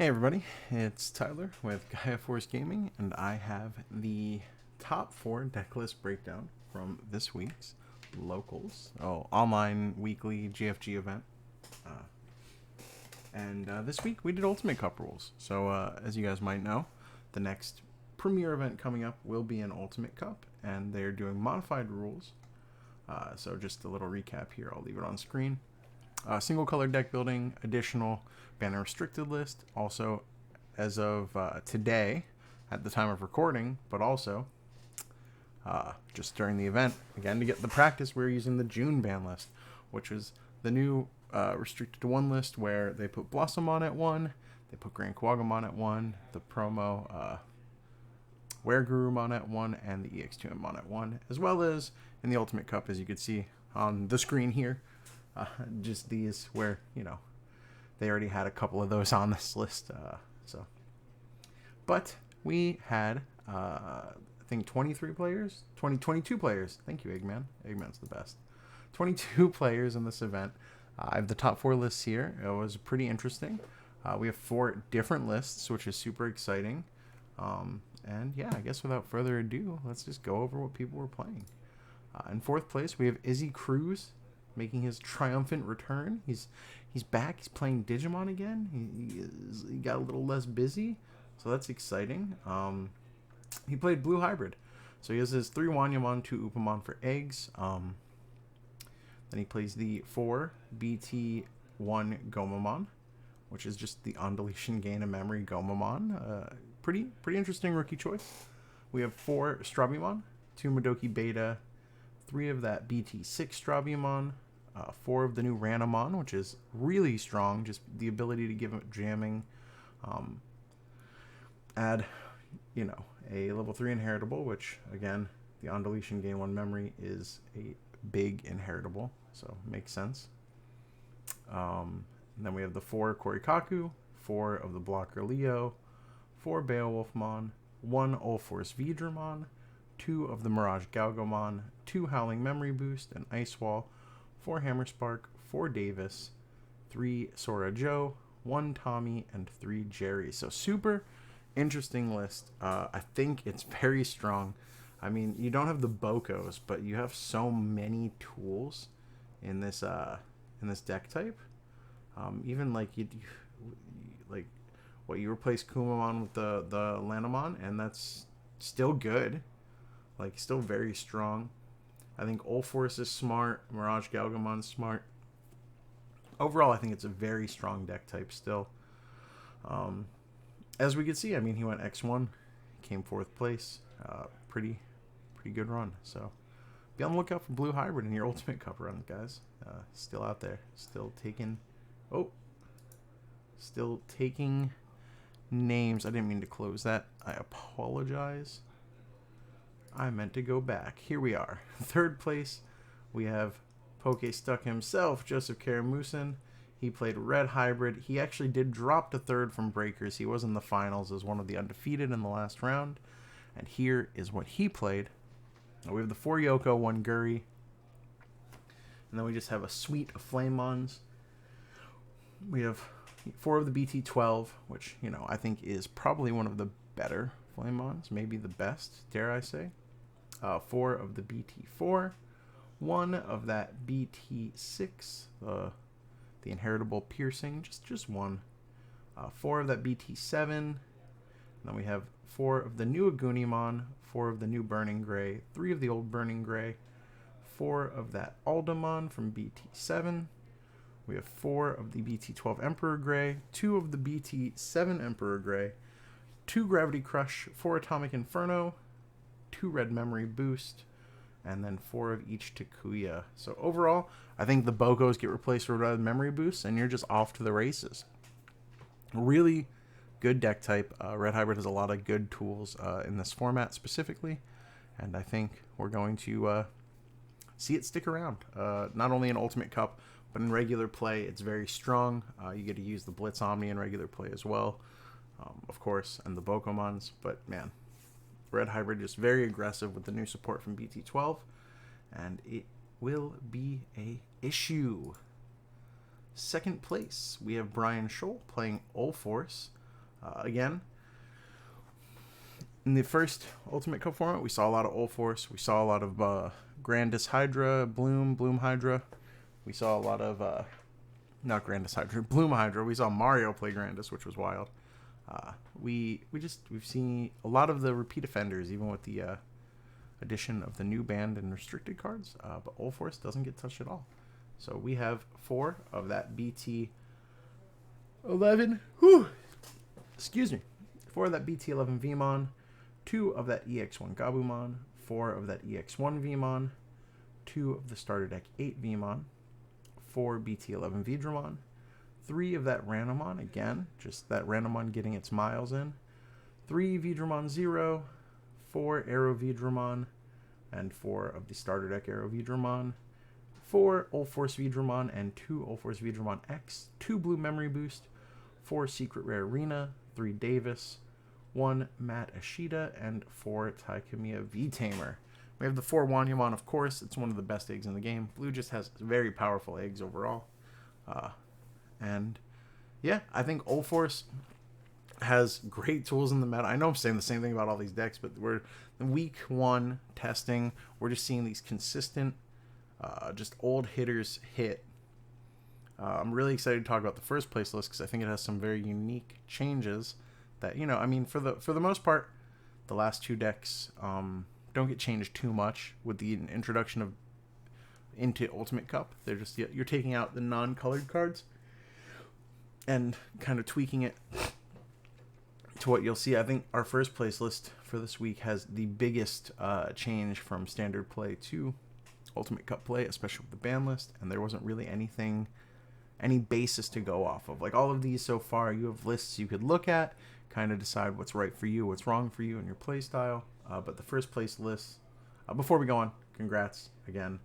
Hey everybody, it's Tyler with Gaia Force Gaming, and I have the top 4 deck list breakdown from this week's Locals, online weekly GFG event. And this week we did Ultimate Cup rules. So as you guys might know, the next premier event coming up will be an Ultimate Cup, and they're doing modified rules. So just a little recap here, I'll leave it on screen. Single color deck building, additional banner restricted list, also as of today at the time of recording, but also just during the event, again to get the practice, we're using the June ban list, which was the new restricted to 1 list where they put Blossom on at 1, they put Grand Quagmon at 1, the promo Wereguru on at 1, and the EX2M on at 1, as well as in the Ultimate Cup, as you can see on the screen here. Just these where, they already had a couple of those on this list. But we had, I think 22 players. Thank you, Eggman. Eggman's the best. 22 players in this event. I have the top 4 lists here. It was pretty interesting. We have 4 different lists, which is super exciting. And yeah, I guess without further ado, let's just go over what people were playing. In 4th place, we have Izzy Cruz, making his triumphant return. He's back. He's playing Digimon again. He got a little less busy, so that's exciting. He played Blue Hybrid, so he has his 3 Wanyamon, 2 Upamon for eggs. Then he plays the 4 BT1 Gomamon, which is just the on deletion gain of memory Gomamon. Pretty interesting rookie choice. We have 4 Strabimon, 2 Madoki Beta, 3 of that BT6 Strabimon, 4 of the new Ranamon, which is really strong, just the ability to give it jamming. Add, a level 3 inheritable, which, again, the on deletion gain 1 memory is a big inheritable, so makes sense. And then we have the 4 Korikaku, 4 of the blocker Leo, 4 Beowulfmon, 1 Ulforce Vidramon, 2 of the Mirage Galgomon, 2 Howling Memory Boost, an Ice Wall, 4 Hammerspark, 4 Davis, 3 Sora Joe, 1 Tommy, and 3 Jerry. So super interesting list. I think it's very strong. I mean, you don't have the Bokos, but you have so many tools in this deck type. Even like you replace Kumamon with the Lanamon, and that's still good. Like, still very strong. I think Ulforce is smart. Mirage Galgamon's smart. Overall, I think it's a very strong deck type still. As we could see, I mean, he went X1, came 4th place. Pretty good run. So be on the lookout for Blue Hybrid in your Ultimate Cup run, guys. Still out there. Still taking names. I didn't mean to close that. I apologize. I meant to go back. Here we are. 3rd place, we have Pokestuck himself, Joseph Karamusin. He played Red Hybrid. He actually did drop to 3rd from Breakers. He was in the finals as one of the undefeated in the last round. And here is what he played. Now we have the 4 Yoko, 1 Guri. And then we just have a suite of Flamemons. We have 4 of the BT12, which, I think is probably one of the better Flamemons. Maybe the best, dare I say. 4 of the BT4, 1 of that BT6, the inheritable piercing, just 1. 4 of that BT7, and then we have 4 of the new Agunimon, 4 of the new Burning Gray, 3 of the old Burning Gray, 4 of that Aldamon from BT7. We have 4 of the BT12 Emperor Gray, 2 of the BT7 Emperor Gray, 2 Gravity Crush, 4 Atomic Inferno, 2 Red Memory Boost, and then 4 of each Takuya. So overall, I think the Bokos get replaced with Red Memory Boost, and you're just off to the races. Really good deck type. Red Hybrid has a lot of good tools in this format specifically, and I think we're going to see it stick around. Not only in Ultimate Cup, but in regular play, it's very strong. You get to use the Blitz Omni in regular play as well, of course, and the Bokomons, but man, Red Hybrid just very aggressive with the new support from BT12, and it will be a issue. 2nd place, we have Brian Scholl playing Ulforce. Again, in the first Ultimate Cup format, we saw a lot of Ulforce. We saw a lot of Grandis Hydra, Bloom Hydra. We saw a lot of, not Grandis Hydra, Bloom Hydra. We saw Mario play Grandis, which was wild. We've seen a lot of the repeat offenders, even with the addition of the new banned and restricted cards. But Ulforce doesn't get touched at all. So we have 4 of that BT11. Excuse me. 4 of that BT11 VMon, 2 of that EX1 Gabumon, 4 of that EX1 VMon, 2 of the starter deck 8 VMon, 4 BT11 Vidramon, 3 of that Randomon, again, just that Randomon getting its miles in, 3 Vidramon 0, 4 Aero Vidramon, and 4 of the starter deck Aero Vidramon, 4 Ulforce Vidramon and 2 Ulforce Vidramon X, 2 Blue Memory Boost, 4 Secret Rare Arena, 3 Davis, 1 Matt Ashita, and 4 Taikamiya V-Tamer. We have the 4 Wanyamon, of course. It's one of the best eggs in the game. Blue just has very powerful eggs overall. And yeah, I think Ulforce has great tools in the meta. I know I'm saying the same thing about all these decks, but we're in week 1 testing. We're just seeing these consistent, just old hitters hit. I'm really excited to talk about the first place list because I think it has some very unique changes that, you know, I mean, for the most part, the last 2 decks don't get changed too much with the introduction of into Ultimate Cup. They're just, you're taking out the non-colored cards and kind of tweaking it to what you'll see. I think our first place list for this week has the biggest change from standard play to Ultimate Cup play, especially with the ban list, and there wasn't really any basis to go off of. Like all of these so far, you have lists you could look at, kind of decide what's right for you, what's wrong for you and your play style. But the first place list, before we go on, congrats again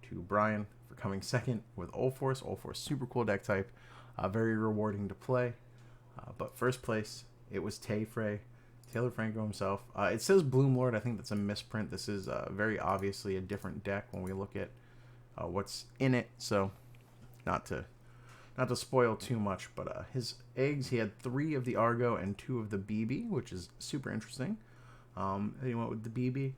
to Brian for coming second with Ulforce. Ulforce, super cool deck type, very rewarding to play. But first place, it was Taylor Franco himself. It says Bloomlord. I think that's a misprint. This is very obviously a different deck when we look at what's in it. So not to spoil too much, but his eggs, he had 3 of the Argo and 2 of the BB, which is super interesting. He went with the BB.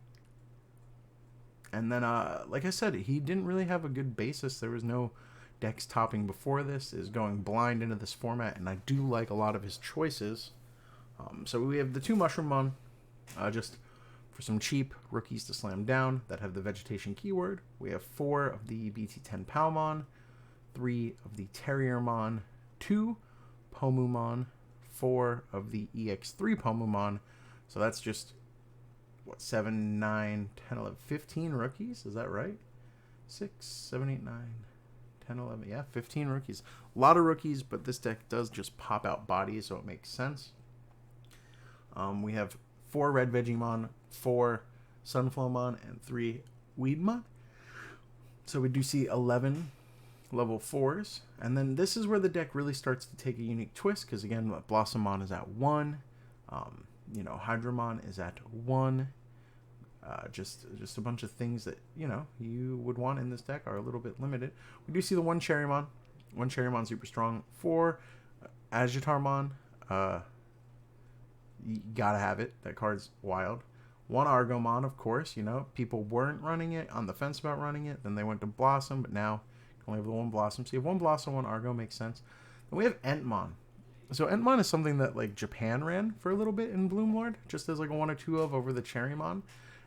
And then, like I said, he didn't really have a good basis. There was no decks topping before this. Is going blind into this format, and I do like a lot of his choices. So we have the 2 Mushroomon, just for some cheap rookies to slam down that have the vegetation keyword. We have 4 of the BT10 Palmon, 3 of the Terriermon, 2 Pomumon, 4 of the EX3 Pomumon. So that's just, what, 7, 9, 10, 11, 15 rookies? Is that right? 6, 7, 8, 9, 10, 11. Yeah, 15 rookies. A lot of rookies, but this deck does just pop out bodies, so it makes sense. We have 4 Red Vegiemon, 4 Sunflowmon, and 3 Weedmon. So we do see 11 level 4s. And then this is where the deck really starts to take a unique twist, because again, Blossomon is at 1. You know, Hydramon is at 1. Just a bunch of things that, you know, you would want in this deck are a little bit limited. We do see the 1 Cherrymon. 1 Cherrymon super strong. 4 Agitarmon. You gotta have it. That card's wild. 1 Argomon, of course. You know, people weren't running it, on the fence about running it. Then they went to Blossom, but now you can only have the 1 Blossom. So you have 1 Blossom, 1 Argo, makes sense. Then we have Entmon. So Entmon is something that like Japan ran for a little bit in Bloomlord, just as like a 1 or 2 of over the Cherrymon.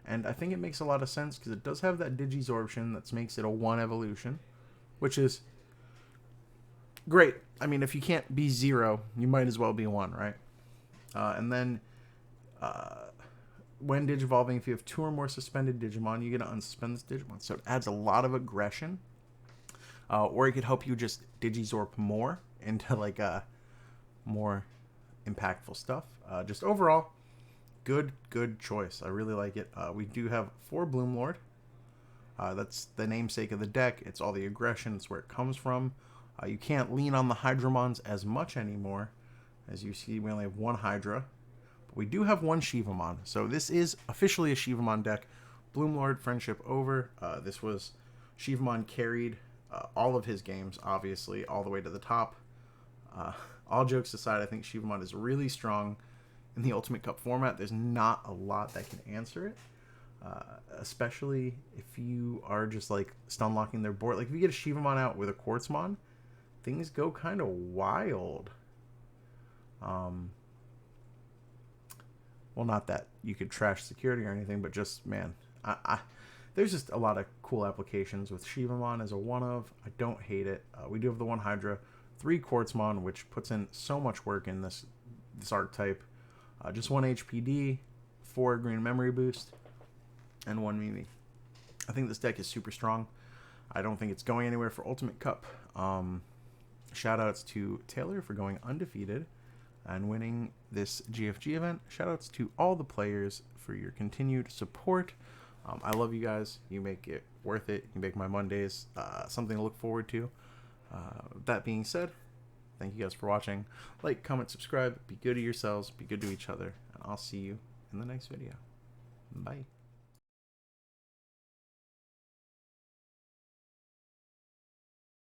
And I think it makes a lot of sense because it does have that Digisorption that makes it a 1 evolution, which is great. I mean, if you can't be 0, you might as well be 1, right? And then when Digivolving, if you have 2 or more suspended Digimon, you get to unsuspend this Digimon. So it adds a lot of aggression. Or it could help you just Digizorp more into like more impactful stuff. Just overall, good choice. I really like it. We do have 4 Bloomlord. That's the namesake of the deck. It's all the aggression. It's where it comes from. You can't lean on the Hydramons as much anymore. As you see, we only have 1 Hydra. But we do have 1 Shivamon. So this is officially a Shivamon deck. Bloomlord Friendship over. This was Shivamon carried all of his games, obviously, all the way to the top. All jokes aside, I think Shivamon is really strong in the Ultimate Cup format. There's not a lot that can answer it, especially if you are just like stun locking their board. Like if you get a Shivamon out with a Quartzmon, things go kind of wild. Well, not that you could trash security or anything, but just, man, there's just a lot of cool applications with Shivamon as a one-of. I don't hate it. We do have the 1 Hydra, 3 Quartzmon, which puts in so much work in this archetype. Just 1 HPD, 4 green memory boost, and 1 Mimi. I think this deck is super strong. I don't think it's going anywhere for Ultimate Cup. Shoutouts to Taylor for going undefeated and winning this GFG event. Shoutouts to all the players for your continued support. I love you guys. You make it worth it. You make my Mondays something to look forward to. That being said, thank you guys for watching. Like, comment, subscribe. Be good to yourselves. Be good to each other. And I'll see you in the next video. Bye.